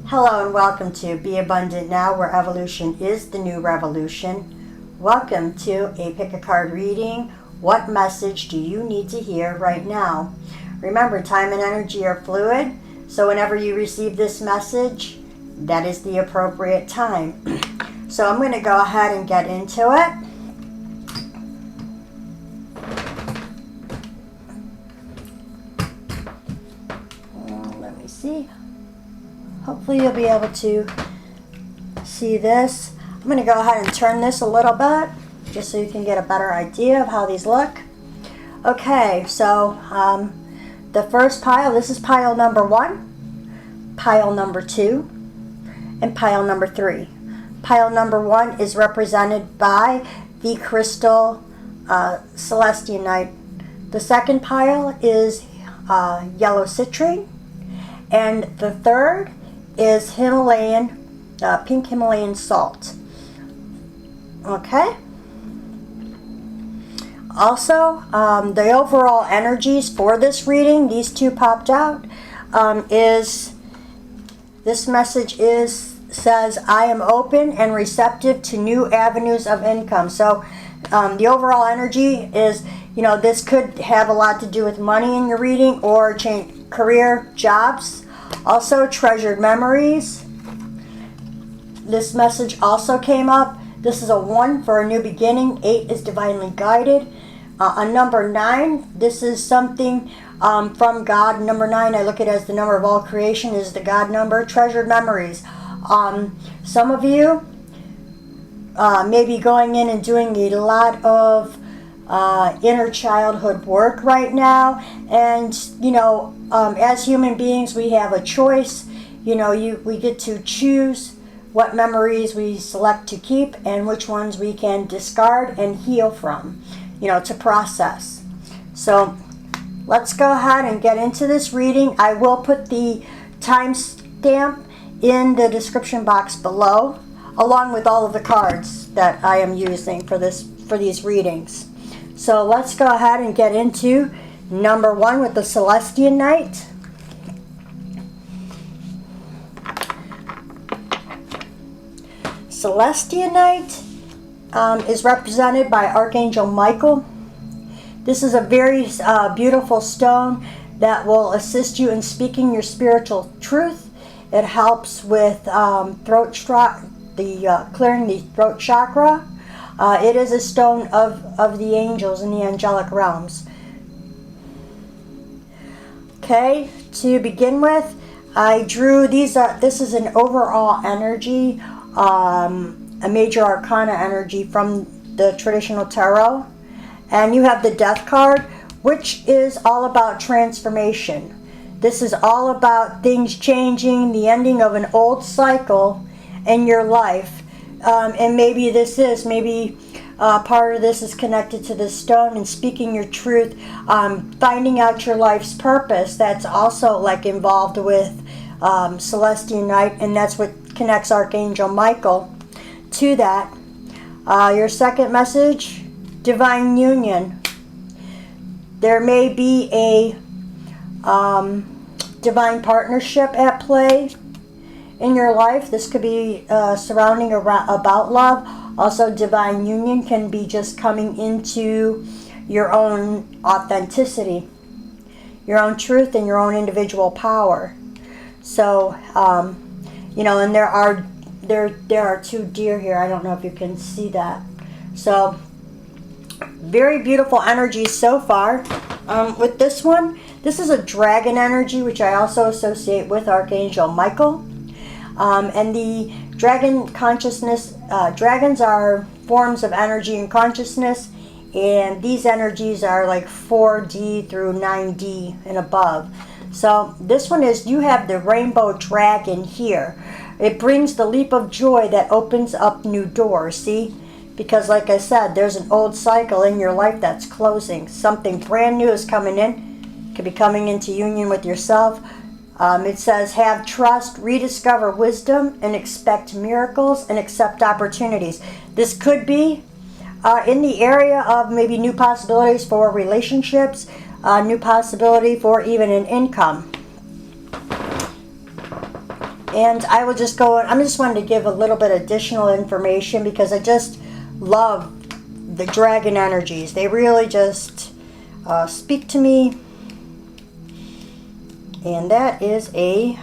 Hello and welcome to Be Abundant Now, where evolution is the new revolution. Welcome to a pick a card reading. What message do you need to hear right now? Remember, time and energy are fluid, so whenever you receive this message, that is the appropriate time. So I'm going to go ahead and get into it. Let me see. Hopefully you'll be able to see this. I'm going to go ahead and turn this a little bit just so you can get a better idea of how these look. Okay, so the first pile, this is pile number 1, pile number 2, and pile number 3. Pile number 1 is represented by the crystal celestionite. The second pile is yellow citrine, and the third is Himalayan, pink Himalayan salt. Okay. Also, the overall energies for this reading, these two popped out, this message says, I am open and receptive to new avenues of income. So the overall energy is, this could have a lot to do with money in your reading or change career, jobs. Also, treasured memories. This message also came up. This is a 1 for a new beginning. 8 is divinely guided. A number 9, this is something from God. Number 9, I look at it as the number of all creation, is the God number. Treasured memories. Some of you may be going in and doing a lot of inner childhood work right now, and as human beings we have a choice. We get to choose what memories we select to keep and which ones we can discard and heal from, to process. So let's go ahead and get into this reading. I will put the timestamp in the description box below, along with all of the cards that I am using for these readings. So let's go ahead and get into number 1 with the celestionite. Celestionite is represented by Archangel Michael. This is a very beautiful stone that will assist you in speaking your spiritual truth. It helps with clearing the throat chakra. It is a stone of the angels in the angelic realms. Okay, to begin with, I drew these. This is an overall energy, a major arcana energy from the traditional tarot. And you have the Death card, which is all about transformation. This is all about things changing, the ending of an old cycle in your life. And maybe part of this is connected to the stone and speaking your truth, finding out your life's purpose. That's also involved with celestionite, and that's what connects Archangel Michael to that. Your second message, divine union. There may be a divine partnership at play in your life. This could be surrounding about love. Also, divine union can be just coming into your own authenticity, your own truth, and your own individual power. So, and there are 2 deer here. I don't know if you can see that. So, very beautiful energy so far. With this one, this is a dragon energy, which I also associate with Archangel Michael. And the dragon consciousness, dragons are forms of energy and consciousness, and these energies are 4D through 9D and above. So this one is, you have the rainbow dragon here. It brings the leap of joy that opens up new doors, see? Because like I said, there's an old cycle in your life that's closing. Something brand new is coming in. It could be coming into union with yourself. It says, have trust, rediscover wisdom, and expect miracles and accept opportunities. This could be in the area of maybe new possibilities for relationships, new possibility for even an income. And I will just go, I'm just wanting to give a little bit additional information because I just love the dragon energies. They really just speak to me. And that is a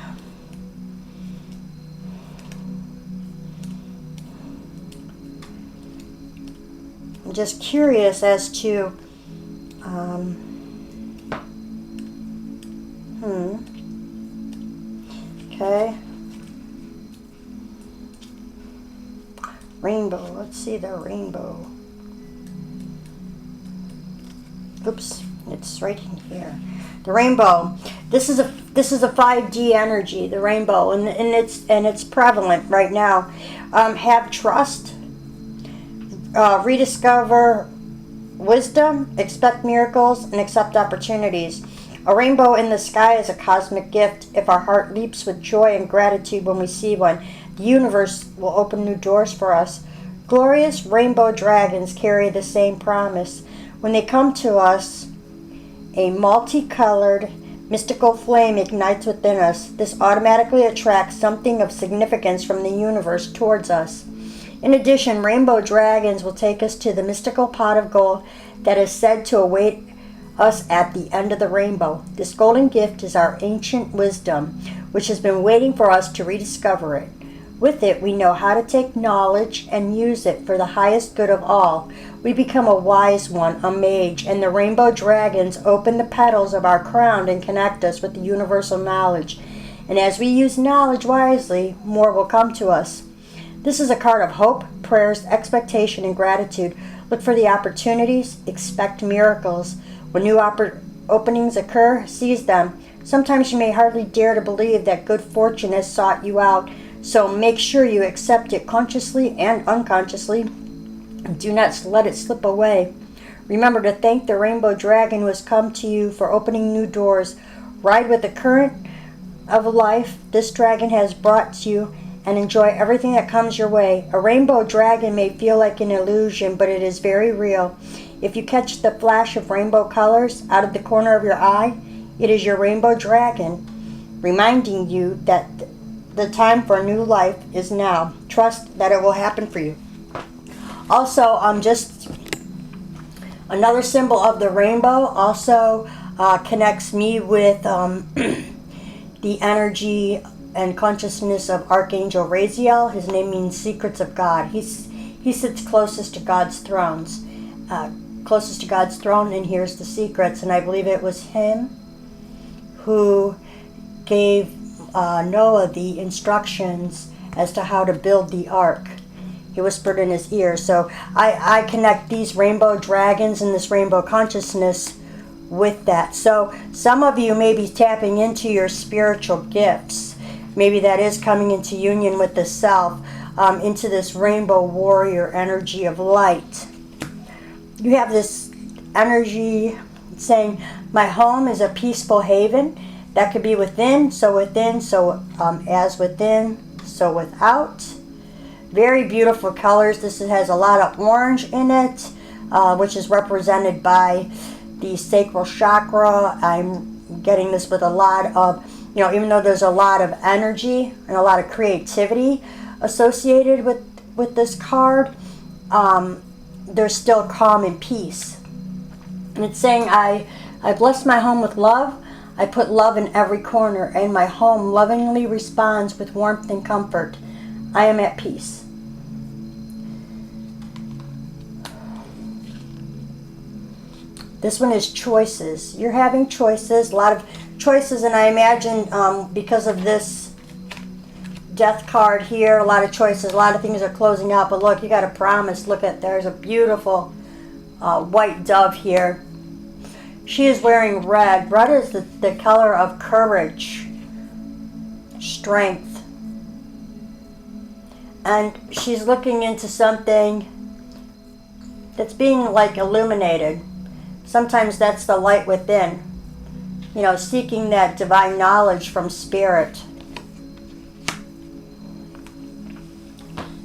I'm just curious as to okay. Rainbow. Let's see the rainbow. Oops, it's right in here. The rainbow. This is a 5D energy. The rainbow, and it's prevalent right now. Have trust. Rediscover wisdom. Expect miracles and accept opportunities. A rainbow in the sky is a cosmic gift. If our heart leaps with joy and gratitude when we see one, the universe will open new doors for us. Glorious rainbow dragons carry the same promise. When they come to us, a multicolored, mystical flame ignites within us. This automatically attracts something of significance from the universe towards us. In addition, rainbow dragons will take us to the mystical pot of gold that is said to await us at the end of the rainbow. This golden gift is our ancient wisdom, which has been waiting for us to rediscover it. With it, we know how to take knowledge and use it for the highest good of all. We become a wise one, a mage, and the rainbow dragons open the petals of our crown and connect us with the universal knowledge. And as we use knowledge wisely, more will come to us. This is a card of hope, prayers, expectation, and gratitude. Look for the opportunities, expect miracles. When new openings occur, seize them. Sometimes you may hardly dare to believe that good fortune has sought you out, so make sure you accept it consciously and unconsciously. Do not let it slip away. Remember to thank the rainbow dragon who has come to you for opening new doors. Ride with the current of life this dragon has brought to you and enjoy everything that comes your way. A rainbow dragon may feel like an illusion, but it is very real. If you catch the flash of rainbow colors out of the corner of your eye, it is your rainbow dragon, reminding you that the time for a new life is now. Trust that it will happen for you. Also, just another symbol of the rainbow also connects me with the energy and consciousness of Archangel Raziel. His name means secrets of God. He sits closest to God's thrones. Closest to God's throne and hears the secrets. And I believe it was him who gave Noah the instructions as to how to build the ark. He whispered in his ear. So I connect these rainbow dragons and this rainbow consciousness with that. So some of you may be tapping into your spiritual gifts. Maybe that is coming into union with the self, into this rainbow warrior energy of light. You have this energy saying, my home is a peaceful haven. That could be within, so as within, so without. Very beautiful colors. This has a lot of orange in it, which is represented by the sacral chakra. I'm getting this with a lot of, even though there's a lot of energy and a lot of creativity associated with this card, there's still calm and peace. And it's saying, I bless my home with love. I put love in every corner, and my home lovingly responds with warmth and comfort. I am at peace. This one is choices. You're having choices, a lot of choices, and I imagine because of this death card here, a lot of choices, a lot of things are closing out, but look, you got a promise. Look at, there's a beautiful white dove here. She is wearing red. Red is the color of courage, strength. And she's looking into something that's being like illuminated. Sometimes that's the light within. Seeking that divine knowledge from spirit.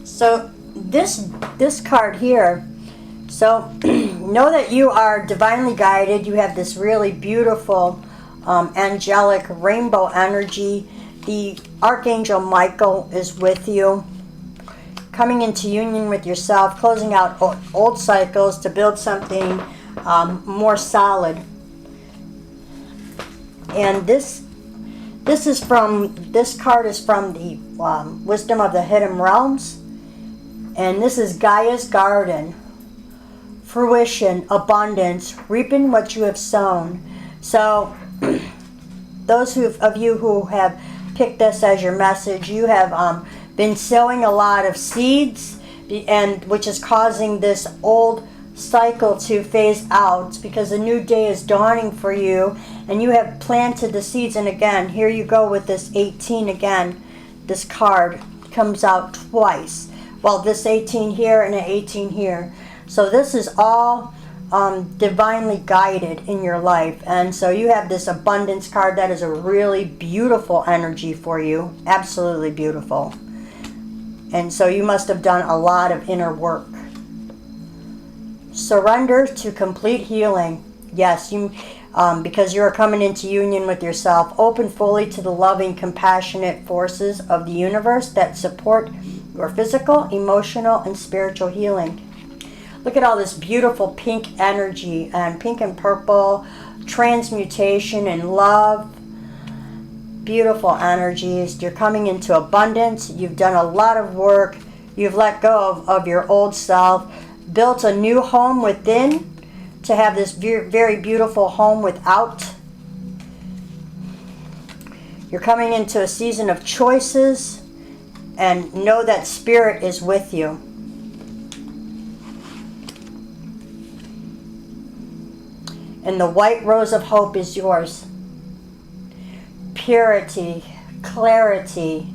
So this card here, so know that you are divinely guided. You have this really beautiful angelic rainbow energy. The Archangel Michael is with you, coming into union with yourself, closing out old cycles to build something more solid. And this card is from the Wisdom of the Hidden Realms, and this is Gaia's Garden, fruition, abundance, reaping what you have sown. So those of you who have picked this as your message, you have been sowing a lot of seeds, and which is causing this old cycle to phase out, because a new day is dawning for you, and you have planted the seeds. And again, here you go with this 18 again. This card comes out twice. Well, this 18 here and an 18 here. So this is all divinely guided in your life. And so you have this abundance card. That is a really beautiful energy for you. Absolutely beautiful. And so you must have done a lot of inner work. Surrender to complete healing. Yes, you, because you are coming into union with yourself. Open fully to the loving, compassionate forces of the universe that support your physical, emotional, and spiritual healing. Look at all this beautiful pink energy, and pink and purple, transmutation and love. Beautiful energies. You're coming into abundance. You've done a lot of work. You've let go of your old self. Built a new home within to have this very beautiful home without. You're coming into a season of choices, and know that Spirit is with you. And the white rose of hope is yours. Purity, clarity.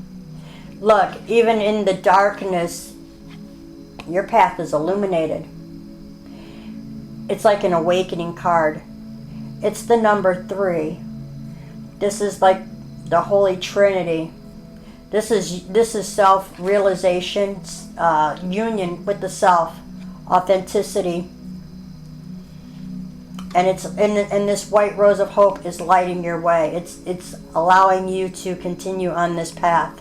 Look, even in the darkness, your path is illuminated. It's like an awakening card. It's the number 3. This is like the Holy Trinity. This is self-realization, union with the self, authenticity. And this white rose of hope is lighting your way. It's allowing you to continue on this path.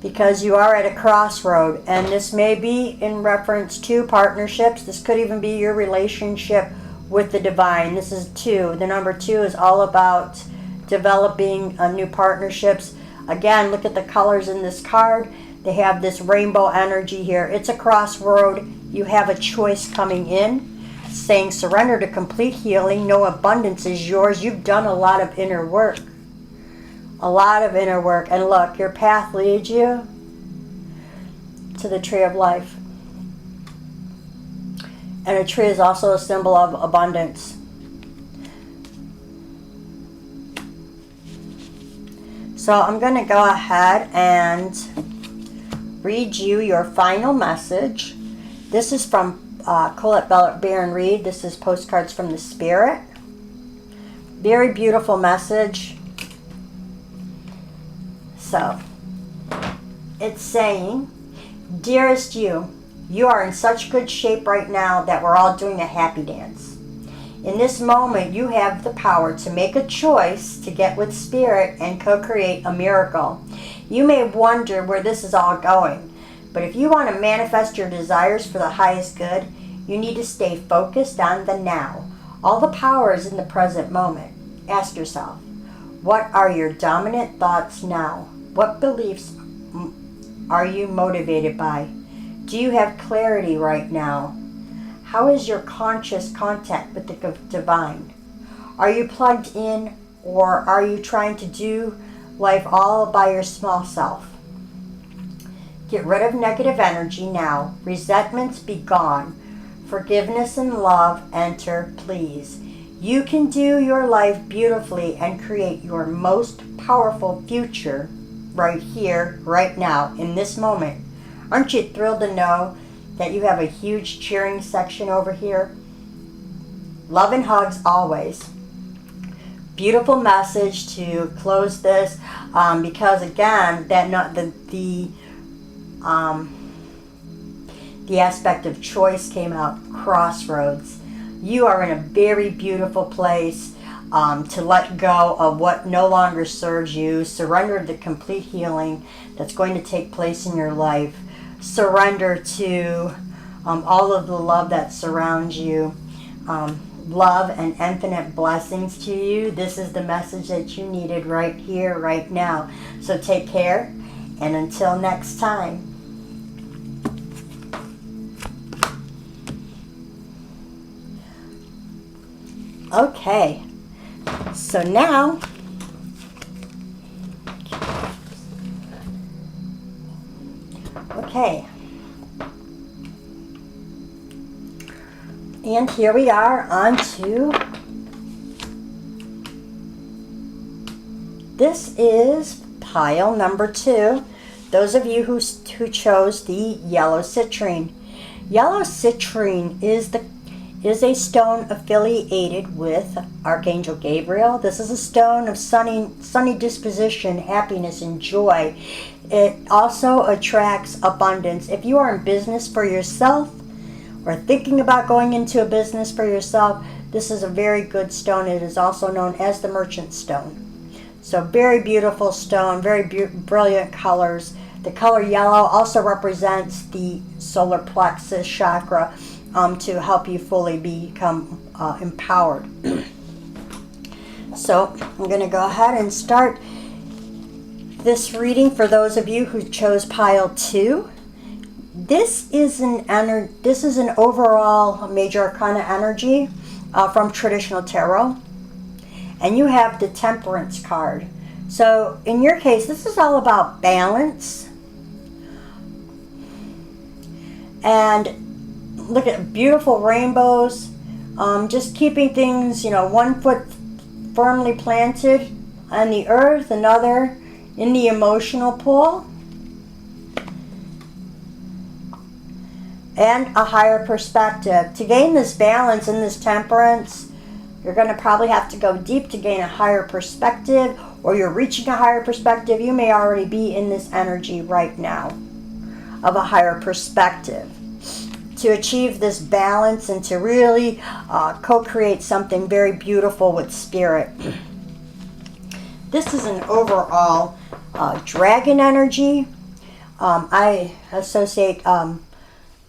Because you are at a crossroad, and this may be in reference to partnerships. This could even be your relationship with the divine. This is 2. The number 2 is all about developing new partnerships. Again, look at the colors in this card. They have this rainbow energy here. It's a crossroad. You have a choice coming in, saying surrender to complete healing. No, abundance is yours. You've done a lot of inner work. A lot of inner work. And look, your path leads you to the tree of life. And a tree is also a symbol of abundance. So I'm going to go ahead and read you your final message. This is from Colette Baron-Reid. This is Postcards from the Spirit. Very beautiful message. So, it's saying, dearest you, you are in such good shape right now that we're all doing a happy dance. In this moment, you have the power to make a choice to get with Spirit and co-create a miracle. You may wonder where this is all going, but if you want to manifest your desires for the highest good, you need to stay focused on the now. All the power is in the present moment. Ask yourself, what are your dominant thoughts now? What beliefs are you motivated by? Do you have clarity right now? How is your conscious contact with the divine? Are you plugged in, or are you trying to do life all by your small self? Get rid of negative energy now. Resentments be gone. Forgiveness and love enter, please. You can do your life beautifully and create your most powerful future right here, right now, in this moment. Aren't you thrilled to know that you have a huge cheering section over here? Love and hugs always. Beautiful message to close this, because again, that not the aspect of choice came out. Crossroads. You are in a very beautiful place to let go of what no longer serves you. Surrender to complete healing that's going to take place in your life. Surrender to all of the love that surrounds you. Love and infinite blessings to you. This is the message that you needed right here, right now. So take care, and until next time. Okay, so now, okay, and here we are on to, this is pile number 2. Those of you who chose the yellow citrine. Yellow citrine is a stone affiliated with Archangel Gabriel. This is a stone of sunny disposition, happiness, and joy. It also attracts abundance. If you are in business for yourself or thinking about going into a business for yourself, this is a very good stone. It is also known as the merchant stone. So very beautiful stone, very brilliant colors. The color yellow also represents the solar plexus chakra, to help you fully become empowered. So I'm going to go ahead and start this reading for those of you who chose pile 2. This is an overall major arcana energy from traditional tarot, and you have the Temperance card. So in your case, this is all about balance, and look at beautiful rainbows, just keeping things, one foot firmly planted on the earth, another in the emotional pool, and a higher perspective. To gain this balance and this temperance, you're going to probably have to go deep to gain a higher perspective, or you're reaching a higher perspective. You may already be in this energy right now of a higher perspective, to achieve this balance and to really co-create something very beautiful with spirit. This is an overall dragon energy. I associate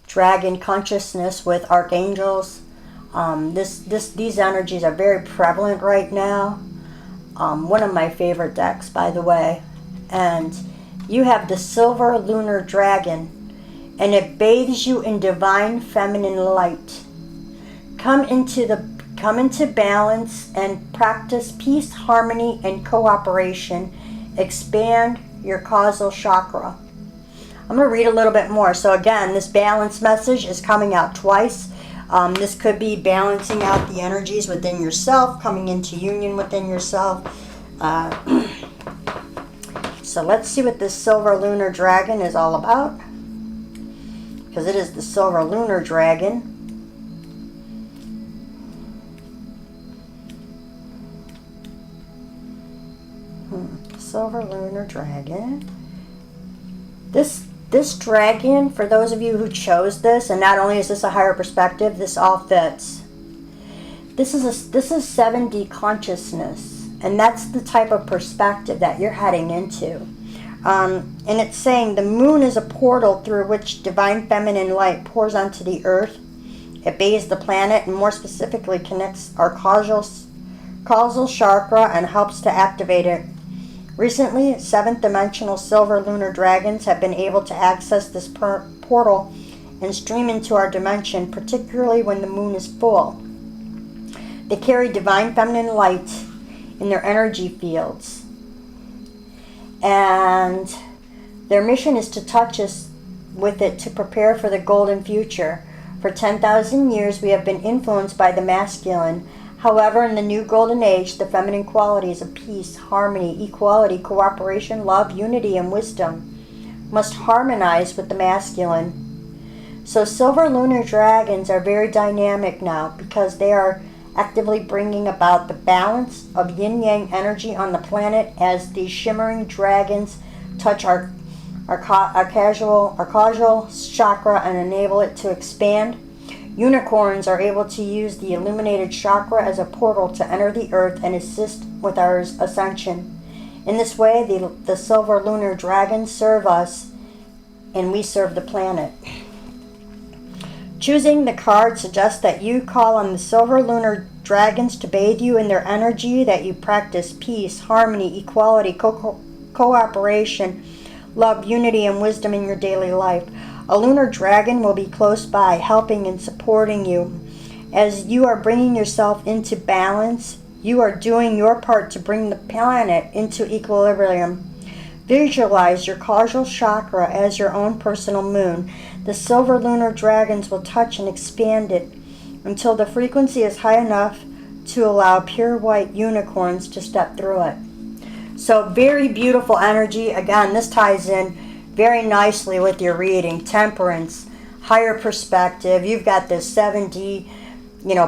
dragon consciousness with archangels. These energies are very prevalent right now. One of my favorite decks, by the way. And you have the silver lunar dragon, and it bathes you in divine feminine light. Come into balance and practice peace, harmony, and cooperation. Expand your causal chakra. I'm going to read a little bit more. So again, this balance message is coming out twice. This could be balancing out the energies within yourself, coming into union within yourself. So let's see what this silver lunar dragon is all about, because it is the silver lunar dragon. Silver lunar dragon. This dragon, for those of you who chose this, and not only is this a higher perspective, this all fits. This is 7D consciousness, and that's the type of perspective that you're heading into. And it's saying the moon is a portal through which divine feminine light pours onto the earth. It bathes the planet, and more specifically connects our causal chakra and helps to activate it. Recently, 7th dimensional silver lunar dragons have been able to access this portal and stream into our dimension, particularly when the moon is full. They carry divine feminine light in their energy fields, and their mission is to touch us with it to prepare for the golden future. For 10,000 years, we have been influenced by the masculine. However, in the new golden age, the feminine qualities of peace, harmony, equality, cooperation, love, unity, and wisdom must harmonize with the masculine. So silver lunar dragons are very dynamic now, because they are actively bringing about the balance of yin-yang energy on the planet as these shimmering dragons touch our causal chakra and enable it to expand. Unicorns are able to use the illuminated chakra as a portal to enter the earth and assist with our ascension. In this way, the silver lunar dragons serve us, and we serve the planet. Choosing the card suggests that you call on the silver lunar dragons to bathe you in their energy, that you practice peace, harmony, equality, cooperation, love, unity, and wisdom in your daily life. A lunar dragon will be close by, helping and supporting you. As you are bringing yourself into balance, you are doing your part to bring the planet into equilibrium. Visualize your causal chakra as your own personal moon. The silver lunar dragons will touch and expand it until the frequency is high enough to allow pure white unicorns to step through it. So very beautiful energy. Again, this ties in very nicely with your reading. Temperance, higher perspective. You've got this 7D,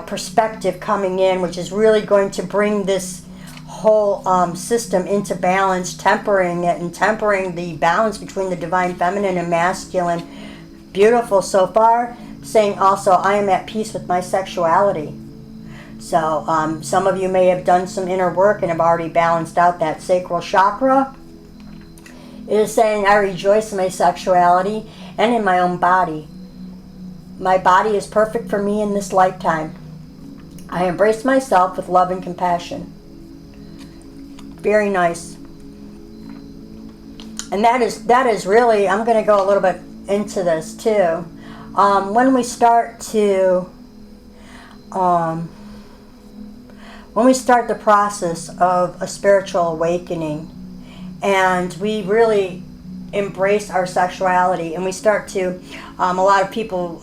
perspective coming in, which is really going to bring this whole system into balance, tempering it and tempering the balance between the divine feminine and masculine. Beautiful so far. Saying also, I am at peace with my sexuality. So some of you may have done some inner work and have already balanced out that sacral chakra. It is saying, I rejoice in my sexuality and in my own body. My body is perfect for me in this lifetime. I embrace myself with love and compassion. Very nice. And that is really, I'm going to go a little bit into this too. When we start the process of a spiritual awakening, and we really embrace our sexuality, and we start to, a lot of people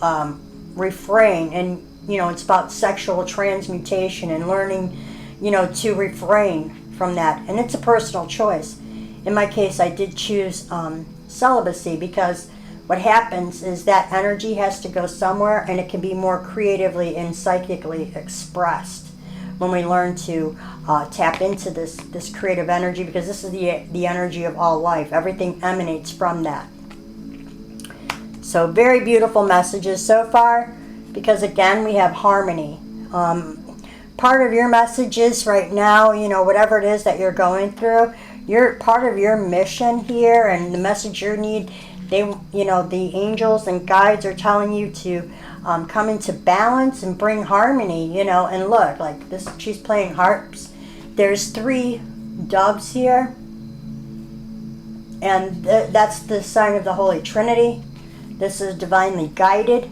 refrain, and it's about sexual transmutation and learning, to refrain from that, and it's a personal choice. In my case, I did choose celibacy, because what happens is that energy has to go somewhere, and it can be more creatively and psychically expressed when we learn to tap into this creative energy, because this is the energy of all life. Everything emanates from that. So very beautiful messages so far, because again, we have harmony. Part of your messages right now, whatever it is that you're going through, you're part of your mission here, and the message you need, the angels and guides are telling you to come into balance and bring harmony, and look, like this, she's playing harps. There's 3 doves here, and that's the sign of the Holy Trinity. This is divinely guided.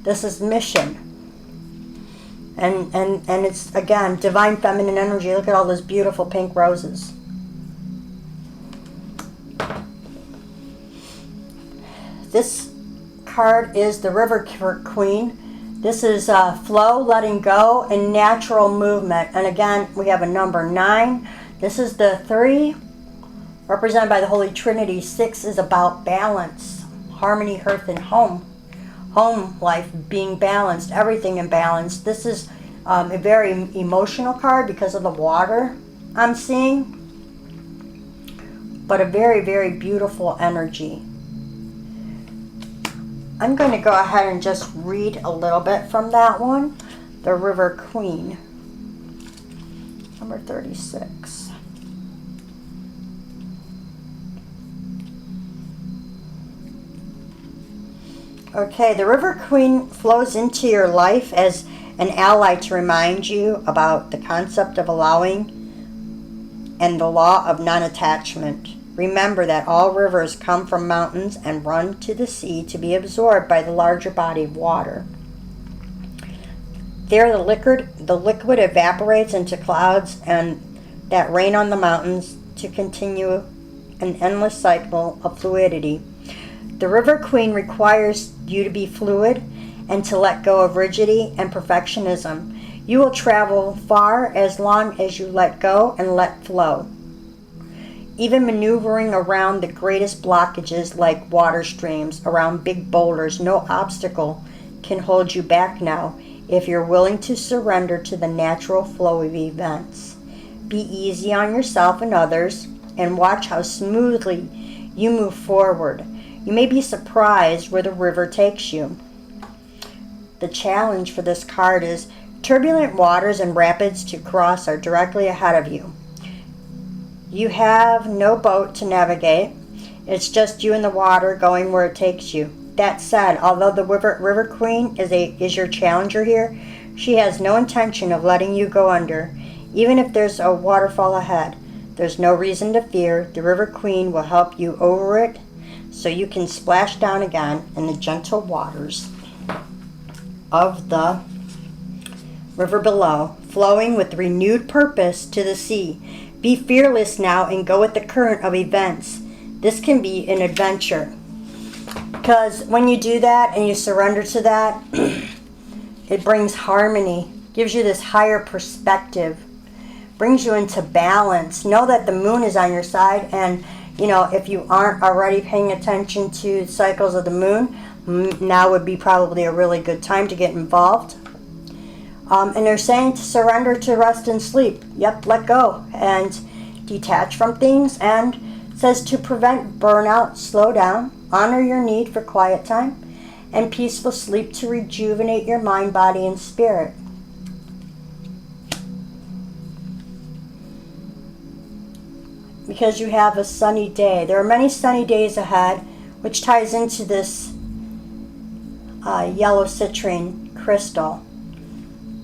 This is mission. And it's, again, divine feminine energy. Look at all those beautiful pink roses. This card is the River Queen. This is flow, letting go, and natural movement. And again, we have a number 9. This is the 3, represented by the Holy Trinity. 6 is about balance, harmony, hearth, and home. Home life being balanced, everything in balance. This is a very emotional card because of the water I'm seeing, but a very, very beautiful energy. I'm going to go ahead and just read a little bit from that one. The River Queen, number 36. Okay, the River Queen flows into your life as an ally to remind you about the concept of allowing and the law of non-attachment. Remember that all rivers come from mountains and run to the sea to be absorbed by the larger body of water. There the liquid evaporates into clouds and that rain on the mountains to continue an endless cycle of fluidity. The River Queen requires you to be fluid and to let go of rigidity and perfectionism. You will travel far as long as you let go and let flow. Even maneuvering around the greatest blockages like water streams, around big boulders, no obstacle can hold you back now if you're willing to surrender to the natural flow of events. Be easy on yourself and others, and watch how smoothly you move forward. You may be surprised where the river takes you. the challenge for this card is turbulent waters and rapids to cross are directly ahead of you. You have no boat to navigate. It's just you and the water going where it takes you. That said, although the River Queen is your challenger here, she has no intention of letting you go under, even if there's a waterfall ahead. There's no reason to fear. The River Queen will help you over it so you can splash down again in the gentle waters of the river below, flowing with renewed purpose to the sea. Be fearless now and go with the current of events. This can be an adventure. Because when you do that and you surrender to that, it brings harmony, gives you this higher perspective, brings you into balance. Know that the moon is on your side, and you know, if you aren't already paying attention to cycles of the moon, now would be probably a really good time to get involved. And they're saying to surrender, to rest and sleep. Yep, let go and detach from things. And it says to prevent burnout, slow down, honor your need for quiet time and peaceful sleep to rejuvenate your mind, body, and spirit. Because you have a sunny day. There are many sunny days ahead, which ties into this yellow citrine crystal.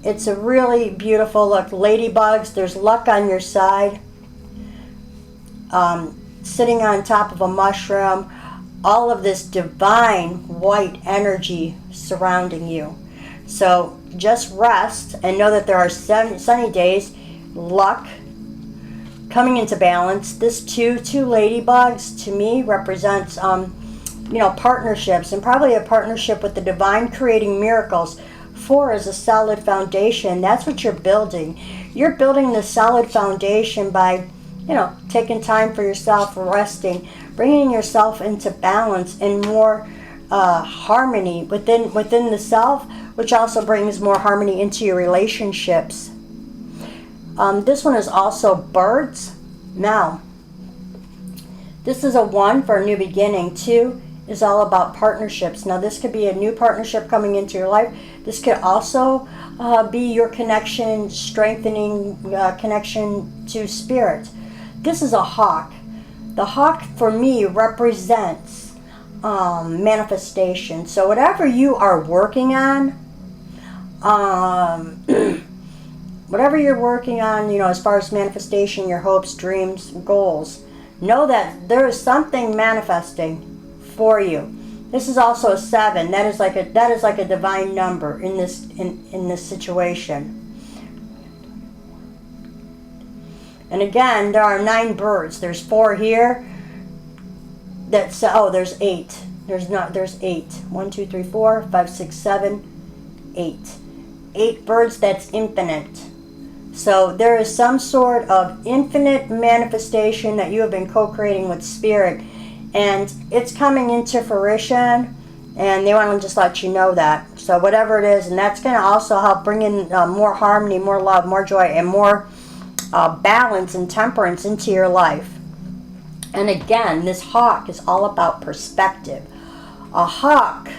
It's a really beautiful look. Ladybugs, there's luck on your side. Sitting on top of a mushroom. All of this divine white energy surrounding you. So just rest and know that there are sunny days, luck, coming into balance. This two ladybugs to me represents partnerships, and probably a partnership with the divine creating miracles. 4 is a solid foundation. That's what you're building. You're building the solid foundation by taking time for yourself, resting, bringing yourself into balance and more harmony within the self, which also brings more harmony into your relationships. This one is also birds. Now, this is a 1 for a new beginning. 2 is all about partnerships. Now, this could be a new partnership coming into your life. This could also be your connection, strengthening connection to spirit. This is a hawk. The hawk for me represents manifestation. So whatever you are working on, whatever you're working on, as far as manifestation, your hopes, dreams, goals, know that there is something manifesting for you. This is also a 7. That is like a divine number in this situation. And again, there are 9 birds. There's 4 here. There's 8. There's 8. 1, 2, 3, 4, 5, 6, 7, 8. 8 birds, that's infinite. So there is some sort of infinite manifestation that you have been co-creating with spirit. And it's coming into fruition. And they want to just let you know that. So whatever it is, and that's going to also help bring in more harmony, more love, more joy, and more balance and temperance into your life. And again, this hawk is all about perspective. A hawk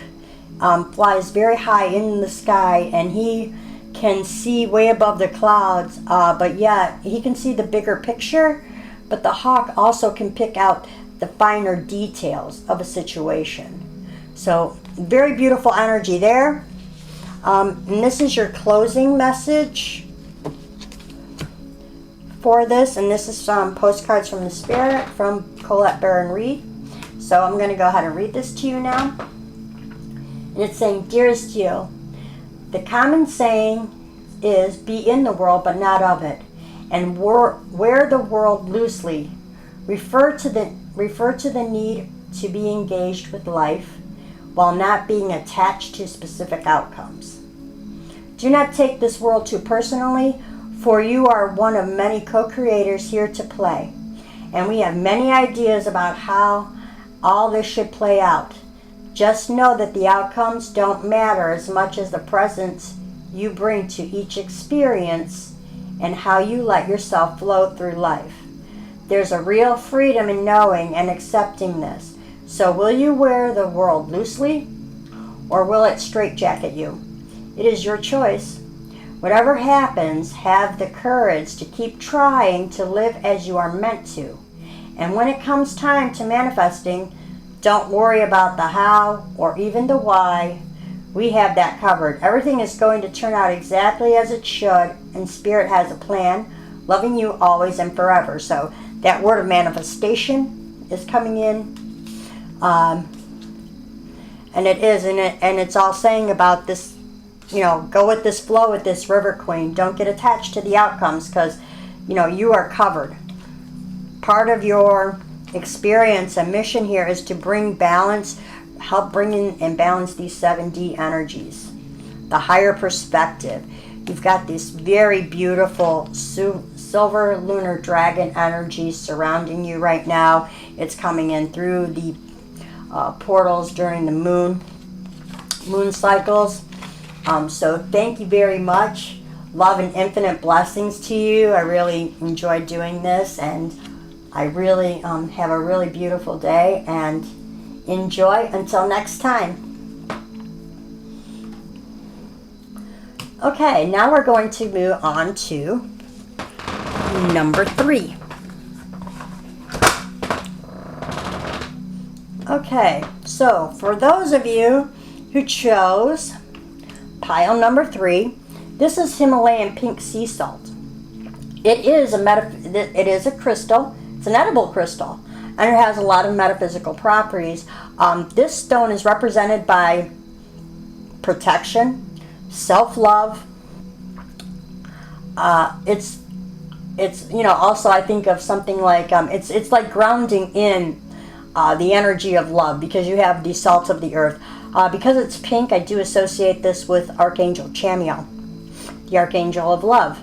flies very high in the sky, and he can see way above the clouds, but yet he can see the bigger picture. But the hawk also can pick out the finer details of a situation. So very beautiful energy there. And this is your closing message for this, and this is some postcards from the spirit from Colette Baron-Reid. So I'm going to go ahead and read this to you now. And it's saying, dearest you, the common saying is be in the world but not of it, and wear the world loosely. Refer to the need to be engaged with life while not being attached to specific outcomes. Do not take this world too personally, for you are one of many co-creators here to play, and we have many ideas about how all this should play out. Just know that the outcomes don't matter as much as the presence you bring to each experience and how you let yourself flow through life. There's a real freedom in knowing and accepting this. So will you wear the world loosely, or will it straitjacket you? It is your choice. Whatever happens, have the courage to keep trying to live as you are meant to. And when it comes time to manifesting, don't worry about the how or even the why. We have that covered. Everything is going to turn out exactly as it should, and Spirit has a plan, loving you always and forever. So that word of manifestation is coming in. And it is, and it's all saying about this, you know, go with this flow with this River Queen. Don't get attached to the outcomes, because, you know, you are covered. Part of your experience and mission here is to bring balance, help bring in and balance these 7D energies, the higher perspective. You've got this very beautiful silver lunar dragon energy surrounding you right now. It's coming in through the portals during the moon cycles. So thank you very much. Love and infinite blessings to you. I really enjoyed doing this, and I really have a really beautiful day, and enjoy until next time. Okay, now we're going to move on to number 3. Okay, so for those of you who chose pile number 3, this is Himalayan pink sea salt. It is a crystal. It's an edible crystal, and it has a lot of metaphysical properties. This stone is represented by protection, self-love. It's you know, also I think of something like it's like grounding in the energy of love, because you have the salt of the earth. Because it's pink, I do associate this with Archangel Chamiel, the Archangel of Love.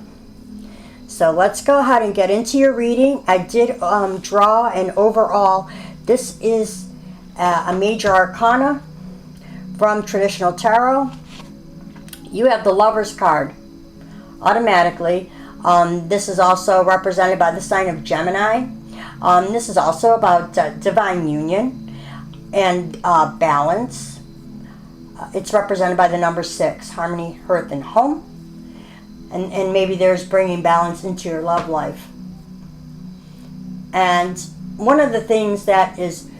So let's go ahead and get into your reading. I did draw an overall. This is a major arcana from traditional tarot. You have the Lover's card automatically. This is also represented by the sign of Gemini. This is also about divine union and balance. It's represented by the number 6, harmony, hearth, and home. And maybe there's bringing balance into your love life. And one of the things that is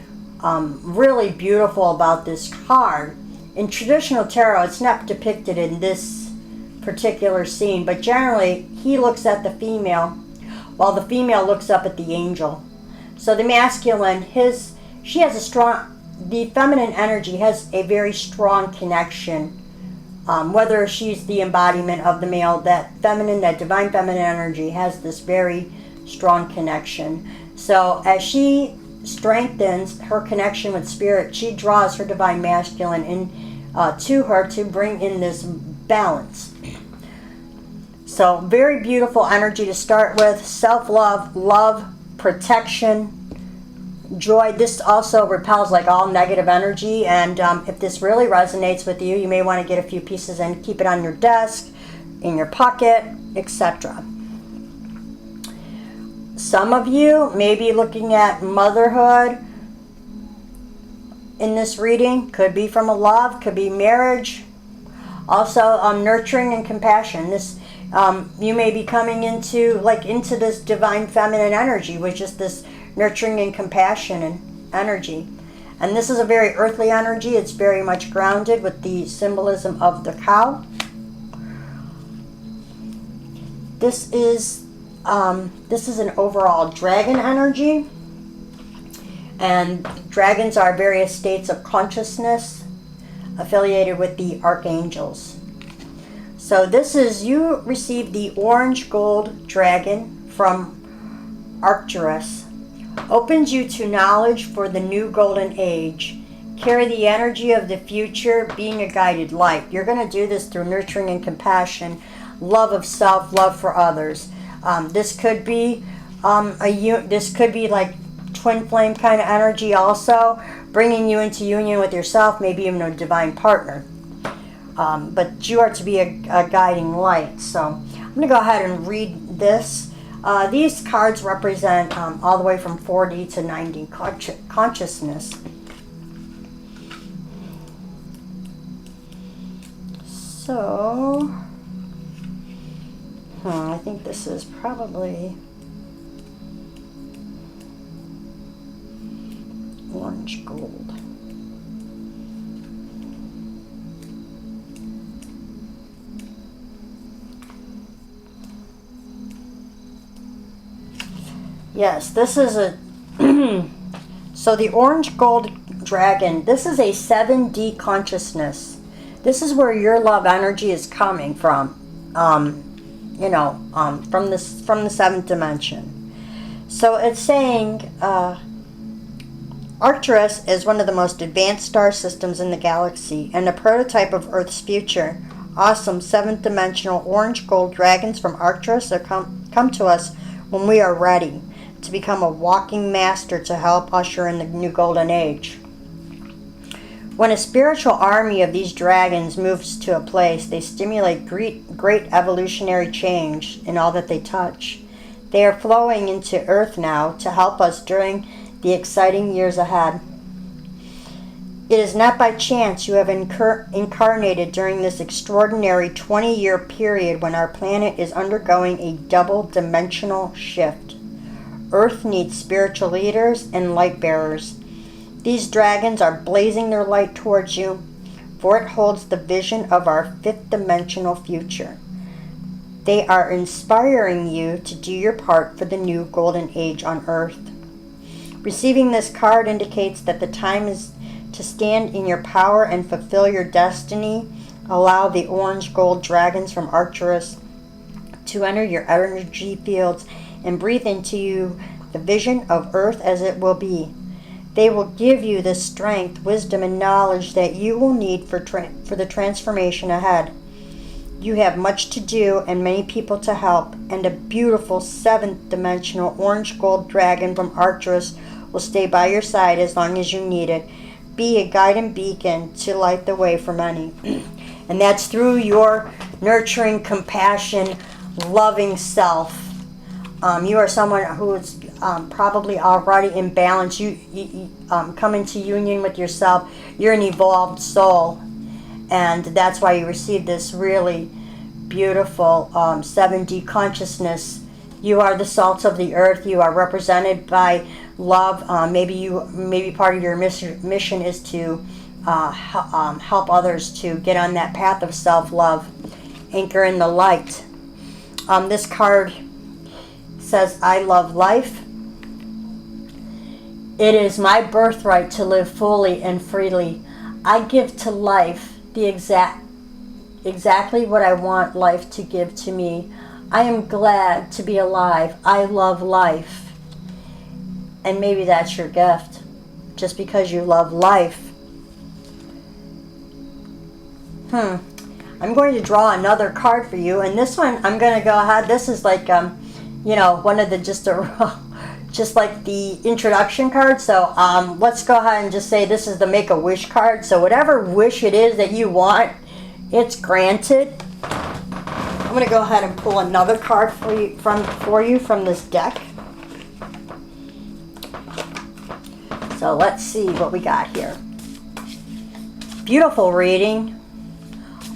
really beautiful about this card, in traditional tarot, it's not depicted in this particular scene, but generally he looks at the female while the female looks up at the angel. So the masculine, the feminine energy has a very strong connection. Whether she's the embodiment of the male, that divine feminine energy has this very strong connection. So as she strengthens her connection with Spirit, she draws her divine masculine in to her to bring in this balance. So very beautiful energy to start with. Self-love, love, protection, joy. This also repels like all negative energy, and if this really resonates with you, you may want to get a few pieces and keep it on your desk, in your pocket, etc. Some of you may be looking at motherhood in this reading. Could be from a love, could be marriage. Also nurturing and compassion. This you may be coming into this divine feminine energy, which is this nurturing and compassion and energy. And this is a very earthly energy. It's very much grounded with the symbolism of the cow. This is an overall dragon energy. And dragons are various states of consciousness affiliated with the archangels. So this is, you received the orange gold dragon from Arcturus. Opens you to knowledge for the new golden age. Carry the energy of the future, being a guided light. You're going to do this through nurturing and compassion, love of self, love for others. This could be like twin flame kind of energy also, bringing you into union with yourself, maybe even a divine partner. But you are to be a guiding light. So I'm going to go ahead and read this. These cards represent all the way from 4D to 9D consciousness. So, I think this is probably orange gold. Yes, this is a so the orange gold dragon, this is a 7D consciousness. This is where your love energy is coming from. From the 7th dimension. So it's saying Arcturus is one of the most advanced star systems in the galaxy and a prototype of Earth's future. Awesome 7th dimensional orange gold dragons from Arcturus are come to us when we are ready to become a walking master to help usher in the new golden age. When a spiritual army of these dragons moves to a place, they stimulate great evolutionary change in all that they touch. They are flowing into Earth now to help us during the exciting years ahead. It is not by chance you have incarnated during this extraordinary 20-year period when our planet is undergoing a double-dimensional shift. Earth needs spiritual leaders and light bearers. These dragons are blazing their light towards you, for it holds the vision of our 5th dimensional future. They are inspiring you to do your part for the new golden age on Earth. Receiving this card indicates that the time is to stand in your power and fulfill your destiny. Allow the orange gold dragons from Arcturus to enter your energy fields and breathe into you the vision of Earth as it will be. They will give you the strength, wisdom, and knowledge that you will need for the transformation ahead. You have much to do and many people to help, and a beautiful 7th dimensional orange gold dragon from Arcturus will stay by your side as long as you need it. Be a guide and beacon to light the way for many. And that's through your nurturing, compassion, loving self. You are someone who is probably already in balance. You come into union with yourself. You're an evolved soul. And that's why you receive this really beautiful 7D consciousness. You are the salt of the earth. You are represented by love. Maybe part of your mission is to help others to get on that path of self-love. Anchor in the light. This card says, I love life. It is my birthright to live fully and freely. I give to life exactly what I want life to give to me. I am glad to be alive. I love life. And maybe that's your gift, just because you love life. I'm going to draw another card for you, and this one I'm going to go ahead. This is like one of the just like the introduction card. So let's go ahead and just say this is the Make-A-Wish card. So whatever wish it is that you want, it's granted. I'm going to go ahead and pull another card for you from this deck. So let's see what we got here. Beautiful reading.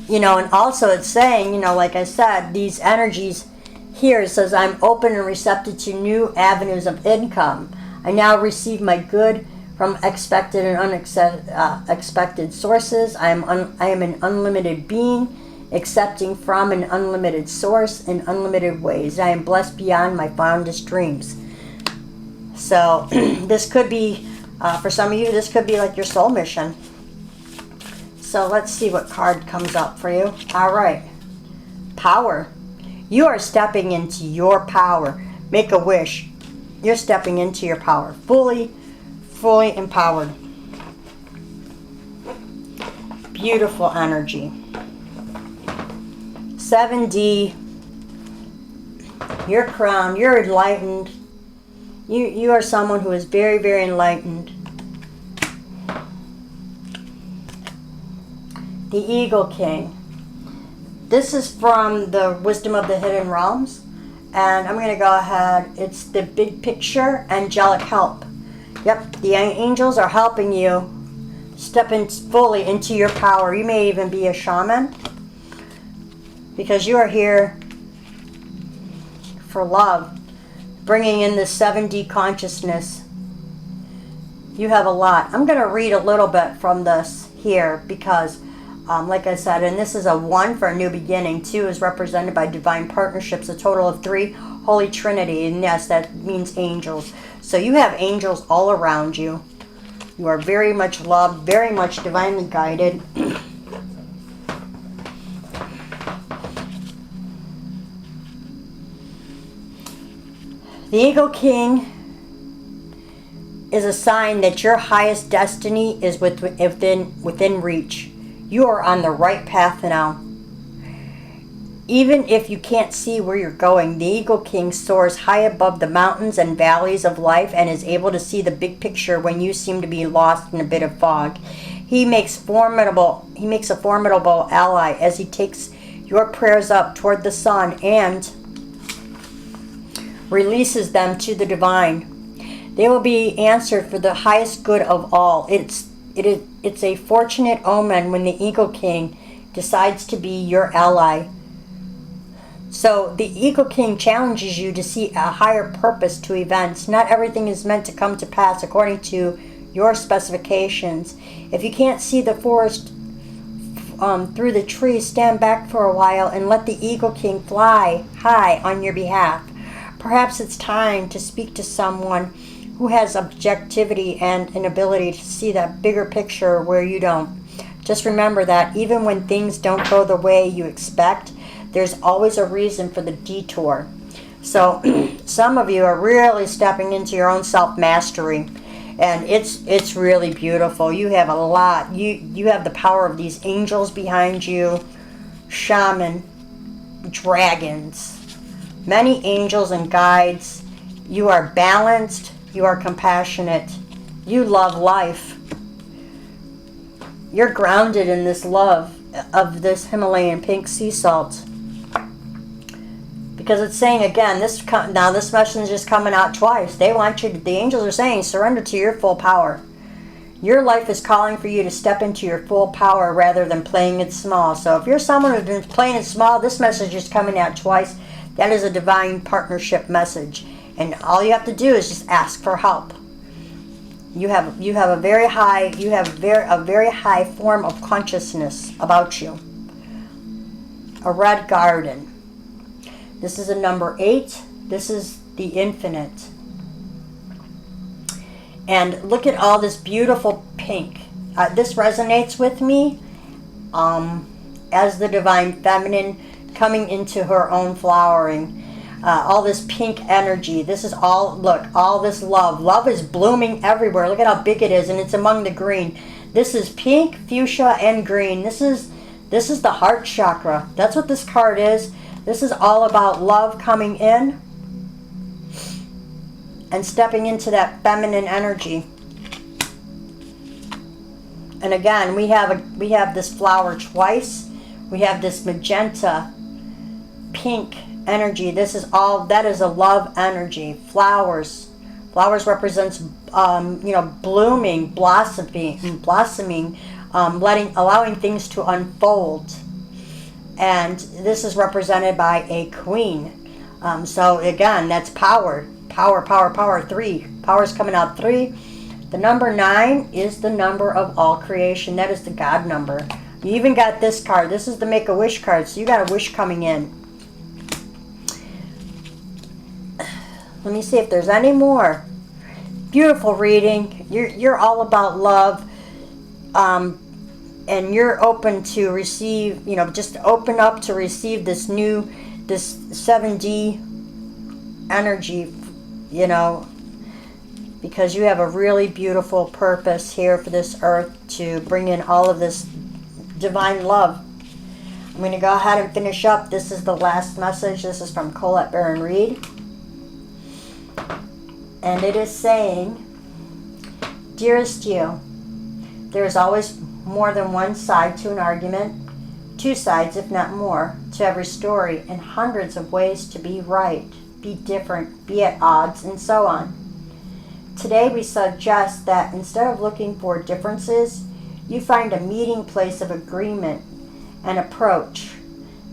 And also it's saying, like I said, these energies here, it says, I'm open and receptive to new avenues of income. I now receive my good from expected and unexpected sources. I am an unlimited being, accepting from an unlimited source in unlimited ways. I am blessed beyond my fondest dreams. So this could be, for some of you, this could be like your soul mission. So let's see what card comes up for you. All right. Power. You are stepping into your power. Make a wish. You're stepping into your power. Fully empowered. Beautiful energy. 7D. You're crowned. You're enlightened. You are someone who is very, very enlightened. The Eagle King. This is from the Wisdom of the Hidden Realms. And I'm going to go ahead. It's the big picture, angelic help. Yep, the angels are helping you step in fully into your power. You may even be a shaman. because you are here for love, bringing in this 7D consciousness. You have a lot. I'm going to read a little bit from this here because, like I said, and this is a 1 for a new beginning. 2 is represented by divine partnerships, a total of 3, Holy Trinity, and yes, that means angels. So you have angels all around you. You are very much loved, very much divinely guided. The Eagle King is a sign that your highest destiny is within reach. You are on the right path now. Even if you can't see where you're going, the Eagle King soars high above the mountains and valleys of life and is able to see the big picture when you seem to be lost in a bit of fog. He makes a formidable ally as he takes your prayers up toward the sun and releases them to the divine. They will be answered for the highest good of all. It's a fortunate omen when the Eagle King decides to be your ally. So the Eagle King challenges you to see a higher purpose to events. Not everything is meant to come to pass according to your specifications. If you can't see the forest through the trees, stand back for a while and let the Eagle King fly high on your behalf. Perhaps it's time to speak to someone who has objectivity and an ability to see that bigger picture where you don't. Just remember that even when things don't go the way you expect, there's always a reason for the detour. So some of you are really stepping into your own self-mastery, and it's really beautiful. You have a lot. You have the power of these angels behind you, shaman, dragons, many angels and guides. You are balanced. You are compassionate. You love life. You're grounded in this love of this Himalayan pink sea salt. Because it's saying again, this message is just coming out twice. They want you to, the angels are saying, surrender to your full power. Your life is calling for you to step into your full power rather than playing it small. So if you're someone who's been playing it small, this message is coming out twice. That is a divine partnership message. And all you have to do is just ask for help. You have a very high form of consciousness about you. A red garden. This is a number 8. This is the infinite. And look at all this beautiful pink. This resonates with me as the divine feminine coming into her own flowering. All this pink energy. This is all, look, all this love. Love is blooming everywhere. Look at how big it is, and it's among the green. This is pink, fuchsia, and green. This is the heart chakra. That's what this card is. This is all about love coming in and stepping into that feminine energy. And again, we have this flower twice. We have this magenta, pink energy. This is all, that is a love energy. Flowers represents blooming, blossoming, allowing things to unfold. And this is represented by a queen. So again, that's power. 3. Power's coming out 3. The number 9 is the number of all creation. That is the God number. You even got this card. This is the Make-A-Wish card. So you got a wish coming in. Let me see if there's any more. Beautiful reading. You're all about love. And you're open to receive, just open up to receive this 7D energy, because you have a really beautiful purpose here for this earth to bring in all of this divine love. I'm going to go ahead and finish up. This is the last message. This is from Colette Baron-Reid. And it is saying, Dearest you, there is always more than one side to an argument, 2 sides, if not more, to every story, and hundreds of ways to be right, be different, be at odds, and so on. Today we suggest that instead of looking for differences, you find a meeting place of agreement and approach.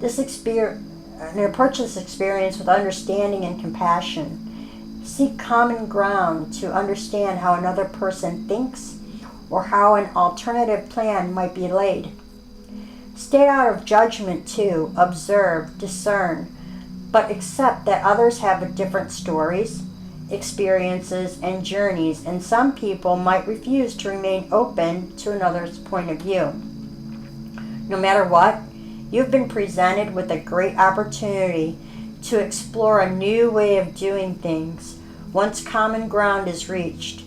approach this experience with understanding and compassion. Seek common ground to understand how another person thinks or how an alternative plan might be laid. Stay out of judgment too. Observe, discern, but accept that others have different stories, experiences, and journeys, and some people might refuse to remain open to another's point of view. No matter what, you've been presented with a great opportunity to explore a new way of doing things once common ground is reached.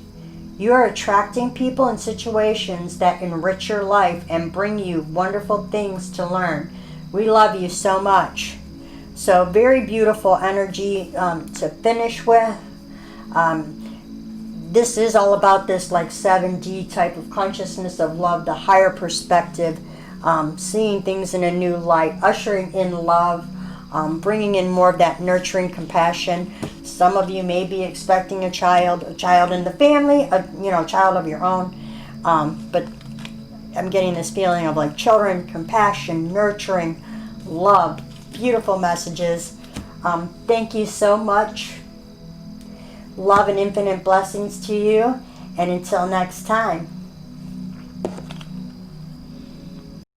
You are attracting people and situations that enrich your life and bring you wonderful things to learn. We love you so much. So very beautiful energy to finish with. This is all about this like 7D type of consciousness of love, the higher perspective, seeing things in a new light, ushering in love, bringing in more of that nurturing compassion. Some of you may be expecting a child in the family, a child of your own, but I'm getting this feeling of like children, compassion, nurturing, love, beautiful messages. Thank you so much. Love and infinite blessings to you, and until next time.